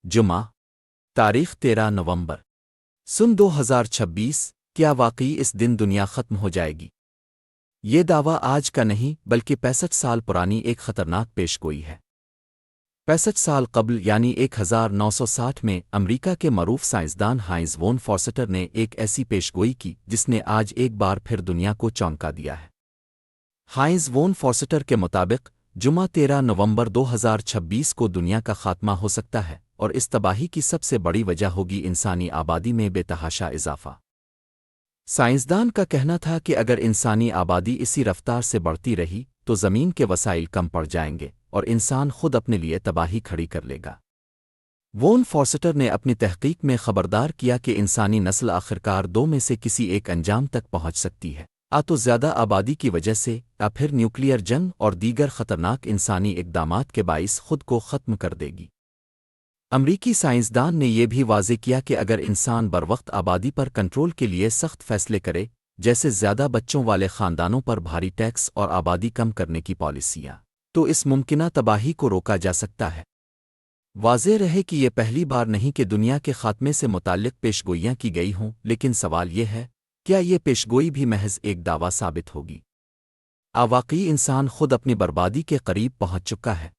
جمعہ تاریخ 13 نومبر سن 2026 کیا واقعی اس دن دنیا ختم ہو جائے گی؟ یہ دعویٰ آج کا نہیں بلکہ 65 سال پرانی ایک خطرناک پیش گوئی ہے۔ 65 سال قبل یعنی 1960 میں امریکہ کے معروف سائنسدان ہائنز وون فورسٹر نے ایک ایسی پیش گوئی کی جس نے آج ایک بار پھر دنیا کو چونکا دیا ہے۔ ہائنز وون فورسٹر کے مطابق جمعہ 13 نومبر 2026 کو دنیا کا خاتمہ ہو سکتا ہے اور اس تباہی کی سب سے بڑی وجہ ہوگی انسانی آبادی میں بے تحاشا اضافہ۔ سائنسدان کا کہنا تھا کہ اگر انسانی آبادی اسی رفتار سے بڑھتی رہی تو زمین کے وسائل کم پڑ جائیں گے اور انسان خود اپنے لیے تباہی کھڑی کر لے گا۔ وون فورسٹر نے اپنی تحقیق میں خبردار کیا کہ انسانی نسل آخرکار دو میں سے کسی ایک انجام تک پہنچ سکتی ہے، تو زیادہ آبادی کی وجہ سے یا پھر نیوکلیئر جنگ اور دیگر خطرناک انسانی اقدامات کے باعث خود کو ختم کر دے گی۔ امریکی سائنسدان نے یہ بھی واضح کیا کہ اگر انسان بروقت آبادی پر کنٹرول کے لیے سخت فیصلے کرے، جیسے زیادہ بچوں والے خاندانوں پر بھاری ٹیکس اور آبادی کم کرنے کی پالیسیاں، تو اس ممکنہ تباہی کو روکا جا سکتا ہے۔ واضح رہے کہ یہ پہلی بار نہیں کہ دنیا کے خاتمے سے متعلق پیشگوئیاں کی گئی ہوں، لیکن سوال یہ ہے کیا یہ پیشگوئی بھی محض ایک دعویٰ ثابت ہوگی؟ واقعی انسان خود اپنی بربادی کے قریب پہنچ چکا ہے۔